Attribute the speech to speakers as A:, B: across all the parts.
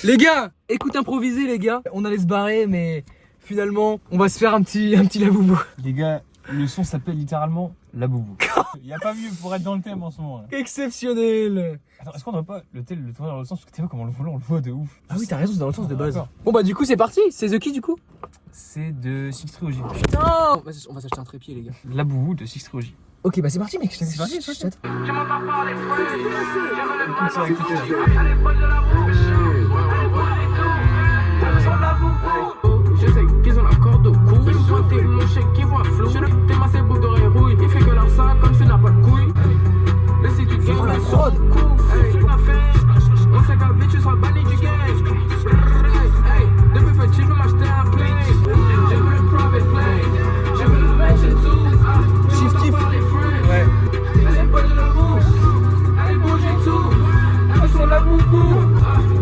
A: Les gars, écoute improvisé les gars. On allait se barrer mais finalement on va se faire un petit laboubou.
B: Les gars, le son s'appelle littéralement la boubou. Il n'y a pas mieux pour être dans le thème en ce moment. Là.
A: Exceptionnel.
B: Attends, est-ce qu'on doit pas le tourner dans l'autre sens? Parce que t'es vois comment on le voit de ouf.
A: Ah oui t'as raison, c'est dans le sens de base.
B: D'accord.
A: Bon bah du coup c'est parti, c'est The Key du coup.
B: C'est de Six Trilogy.
A: Putain, on va s'acheter un trépied les gars.
B: La boubou de Six Trilogy.
A: Ok bah c'est parti mec,
B: C'est parti, c'est parti.
C: Je sais qu'ils ont la corde au cou. Toi t'es mon chèque qui voit flou. T'es massé bout de rouille. Il fait que leur ça comme tu n'as pas de couilles. Mais si tu gagnes la fraude, si tu l'as fait, on sait qu'à vie tu seras banni du game. Hey, depuis petit je veux m'acheter un play. Je veux le private play. Je veux le mansion tout.
A: Shift kiff.
C: Ouais. Elle est bonne de la bouche. Elle est bouge et tout. Elle sont la boubou.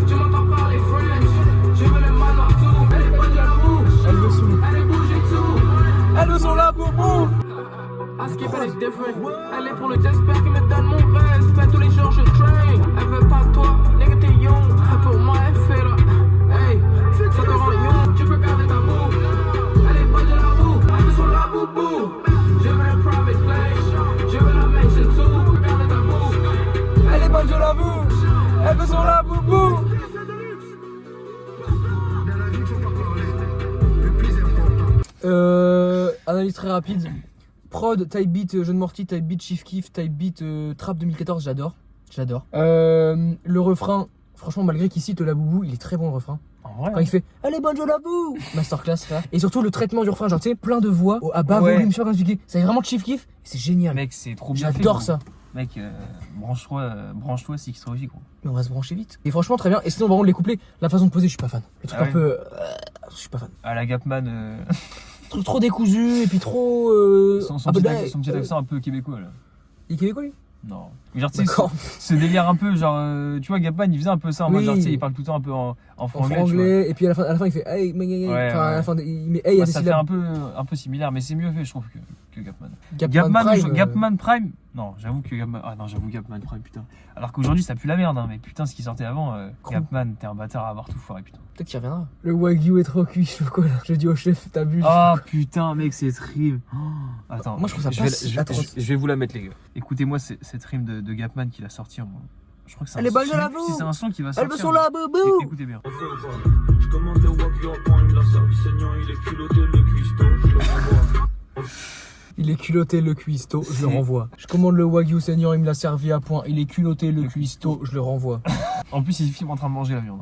C: Tu m'entends parler French. Je veux le manoir tout. Elle est bonne de la bouche.
A: Elle veut sous.
C: Elle est bouge et tout.
A: Elle veut son laboubou.
C: Ask if elle est different. Elle est pour le j'espère qu'il me donne mon respect. Tous les jours je train. Elle veut pas toi, nigga t'es young. Pour moi elle fait là. Hey, ça te rend young. Tu peux garder ta boue. Elle est bonne de la boue. Elle veut son la boubou. Je veux le private play. Je veux la mansion tout. Tu peux garder ta boue.
A: Elle est bonne, je l'avoue. Elle veut son laboubou. Analyse très rapide. Prod, type beat, Jeune Morty, type beat, Chief Keef, type beat, Trap 2014, j'adore. Le refrain, franchement, malgré qu'il cite la boubou, il est très bon le refrain.
B: En vrai,
A: Quand il fait elle est bonne, je l'avoue. Masterclass, frère. Et surtout le traitement du refrain, genre tu sais, plein de voix à bas volume, je sais pas comment expliquer. C'est vraiment Chief Keef et c'est génial.
B: mec, c'est trop bien fait.
A: J'adore ça.
B: Mec, branche-toi Six Trilogy, gros.
A: Mais on va se brancher vite. Et franchement, très bien. Et sinon, vraiment, les couplets, la façon de poser, je suis pas fan. Le truc
B: Ah
A: un
B: ouais.
A: peu. Je suis pas fan.
B: À la Gapman,
A: Trop décousu et puis trop.
B: son
A: ah,
B: petit accent un peu québécois là.
A: Il est québécois lui?
B: Non. Genre, tu sais,
A: D'accord.
B: ce délire un peu, genre, tu vois, Gapman il faisait un peu ça en mode,
A: Oui.
B: genre, tu sais, il parle tout le temps un peu en
A: En
B: franglais.
A: franglais, et puis à la fin il fait hey,
B: Ouais,
A: enfin, à la
B: ouais.
A: fin, il met hey à des
B: Ça fait
A: syllabes.
B: un peu similaire, mais c'est mieux fait, je trouve, que Gapman.
A: Prime,
B: Gapman Prime. Non, j'avoue que Gapman. Ah non, j'avoue Gapman Prime, putain. Alors qu'aujourd'hui, ça pue la merde, hein, mais putain, ce qui sortait avant, Gapman, t'es un bâtard à avoir tout foiré, putain.
A: Peut-être qu'il reviendra. Le Wagyu est trop cuit, je sais pas quoi là. J'ai dit au chef, t'as bu.
B: Ah putain, mec, cette rime. Oh, attends,
A: Moi, je trouve ça
B: je
A: pas
B: vais,
A: si
B: je-
A: atroce.
B: je vais vous la mettre, les gars. Écoutez-moi cette rime de Gapman qu'il a sorti en. Je crois que c'est
A: Elle est bonne, je
B: je sais plus
A: l'avoue.
B: si c'est un son qui va
A: Elle
B: sortir.
A: veut son laboubou.
B: Écoutez bien.
D: Je commande le wagyu en point, il me l'a servi saignant, il est culotté le cuistot, je le renvoie.
A: Il est culotté le cuistot, je le renvoie. Je commande le Wagyu saignant, il me l'a servi à point. Il est culotté le cuistot, je le renvoie.
B: En plus, il filme en train de manger la viande.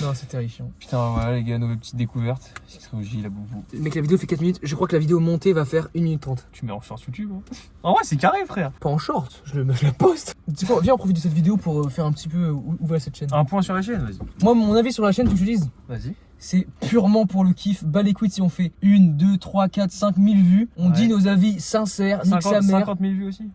A: Non, c'est terrifiant.
B: Putain, voilà, les gars, nouvelle petite découverte. Six Trilogy, la boubou.
A: Mec, la vidéo fait 4 minutes. Je crois que la vidéo montée va faire 1 minute 30.
B: Tu mets en short YouTube, hein. En vrai, c'est carré, frère.
A: Pas en short, je la poste. Dis-moi, viens, on profite de cette vidéo pour faire un petit peu où va cette chaîne.
B: Un point sur la chaîne, vas-y.
A: Moi, mon avis sur la chaîne, tu que je dise,
B: Vas-y.
A: c'est purement pour le kiff. Bas les couilles si on fait 1, 2, 3, 4, 5 000 vues. On dit nos avis sincères, nique sa mère.
B: 50 000 vues aussi.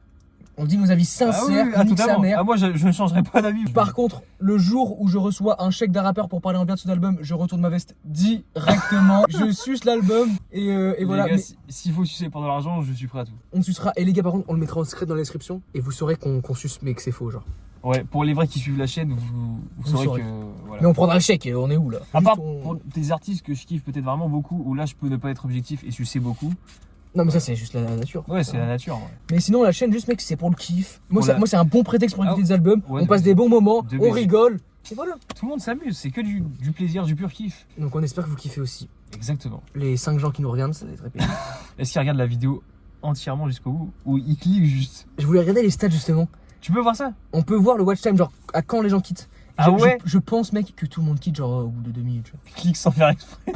A: On dit nos avis sincères, nique sa mère.
B: Ah, moi, je ne changerai pas d'avis.
A: Par contre, le jour où je reçois un chèque d'un rappeur pour parler en bien de son album, je retourne ma veste directement. Je suce l'album et voilà.
B: Les gars,
A: Mais
B: s'il faut sucer pour de l'argent, je suis prêt à tout.
A: on sucera. Et les gars, par contre, on le mettra en secret dans la description et vous saurez qu'on suce, mais que c'est faux, genre.
B: Ouais, pour les vrais qui suivent la chaîne, vous saurez
A: saurez.
B: que. Voilà.
A: Mais on prendra le chèque, on est où là?
B: À part
A: Juste, on-
B: pour des artistes que je kiffe peut-être vraiment beaucoup, où là je peux ne pas être objectif et sucer beaucoup.
A: Non, mais ça, c'est juste la nature.
B: Ouais, c'est la nature. Ouais.
A: Mais sinon, la chaîne, juste mec, c'est pour le kiff. Moi,
B: Pour
A: moi c'est un bon prétexte pour écouter
B: Ah,
A: des albums.
B: ouais,
A: On passe
B: de
A: des bons moments,
B: de
A: on
B: baiser.
A: rigole. Et voilà.
B: Tout le monde s'amuse, c'est que du plaisir, du pur kiff.
A: Donc, on espère que vous kiffez aussi.
B: Exactement.
A: Les 5 gens qui nous regardent, ça va être très pénible.
B: Est-ce qu'ils regardent la vidéo entièrement jusqu'au bout ou ils cliquent juste?
A: Je voulais regarder les stats justement.
B: Tu peux voir ça?
A: On peut voir le watch time, genre à quand les gens quittent.
B: Ah ouais?
A: Je pense, mec, que tout le monde quitte genre au bout de 2 minutes. tu vois.
B: Clique sans faire exprès.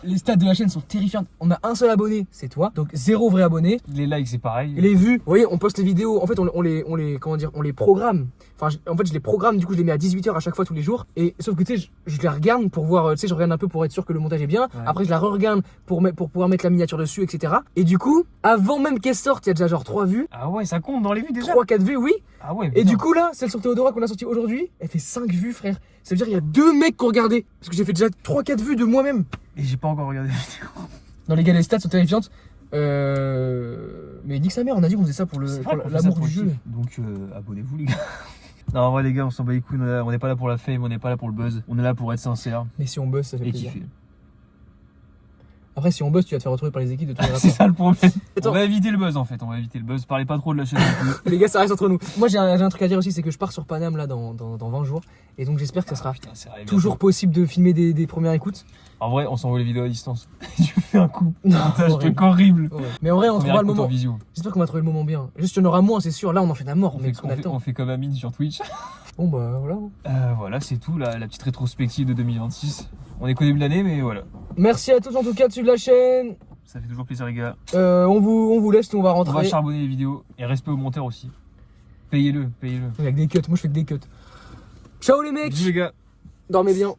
A: Les stats de la chaîne sont terrifiantes. On a un seul abonné, c'est toi. Donc 0 vrai abonné.
B: Les likes, c'est pareil.
A: Et les vues, vous voyez, on poste les vidéos. En fait, on les comment dire, on les programme. Enfin, en fait, je les programme. Du coup, je les mets à 18h à chaque fois tous les jours. Et sauf que tu sais, je les regarde pour voir. Tu sais, je regarde un peu pour être sûr que le montage est bien.
B: Ouais.
A: Après, je la re-regarde pour pouvoir mettre la miniature dessus, etc. Et du coup, avant même qu'elle sorte, il y a déjà genre 3 vues,
B: Ah ouais, ça compte dans les vues déjà?
A: 3-4 vues, oui.
B: Ah ouais,
A: Et
B: putain.
A: du coup là, celle sur Théodora qu'on a sortie aujourd'hui, elle fait 5 vues frère. Ça veut dire qu'il y a 2 mecs qui ont regardé. Parce que j'ai fait déjà 3-4 vues de moi-même.
B: Et j'ai pas encore regardé la vidéo.
A: Non les gars, les stats sont terrifiantes. Mais nique sa mère, on a dit qu'on faisait ça pour
B: C'est vrai qu'on fait ça
A: l'amour
B: pour
A: du
B: le
A: jeu.
B: kiff. Donc abonnez-vous les gars. Non, en vrai, les gars, on s'en bat les couilles. On n'est pas là pour la fame, on n'est pas là pour le buzz. On est là pour être sincère
A: Mais si on bosse, ça fait
B: et
A: plaisir.
B: kiffer.
A: Après, si on bosse, tu vas te faire retrouver par les équipes de tous les
B: C'est
A: rappeurs.
B: ça le problème.
A: Attends.
B: On va éviter le buzz en fait. On va éviter le buzz. Parlez pas trop de la chaîne non plus.
A: Les gars, ça reste entre nous. Moi, j'ai un truc à dire aussi, c'est que je pars sur Paname là dans 20 jours. Et donc, j'espère que ça sera
B: Putain, c'est vrai,
A: toujours possible de filmer des premières écoutes.
B: En vrai, on s'envoie les vidéos à distance. Tu fais un coup.
A: Non,
B: Montage,
A: horrible.
B: truc horrible.
A: Ouais. Mais en vrai, on
B: Première
A: trouvera le
B: écoute en
A: moment.
B: visio.
A: J'espère qu'on va trouver le moment bien. Juste, il y en aura moins, c'est sûr. Là, on en fait de la mort,
B: On
A: mais
B: fait,
A: parce qu'on a le temps.
B: on fait comme Amine sur Twitch.
A: Bon, bah voilà.
B: Voilà, c'est tout, la petite rétrospective de 2026. On est qu'au début de l'année, mais voilà.
A: Merci à tous en tout cas de suivre la chaîne.
B: Ça fait toujours plaisir, les gars.
A: On vous laisse, nous on va
B: On
A: rentrer.
B: va charbonner les vidéos. Et respect aux monteurs aussi. Payez-le, payez-le.
A: Avec des cuts, moi je fais que des cuts. Ciao les mecs,
B: Bisous, les gars.
A: dormez bien.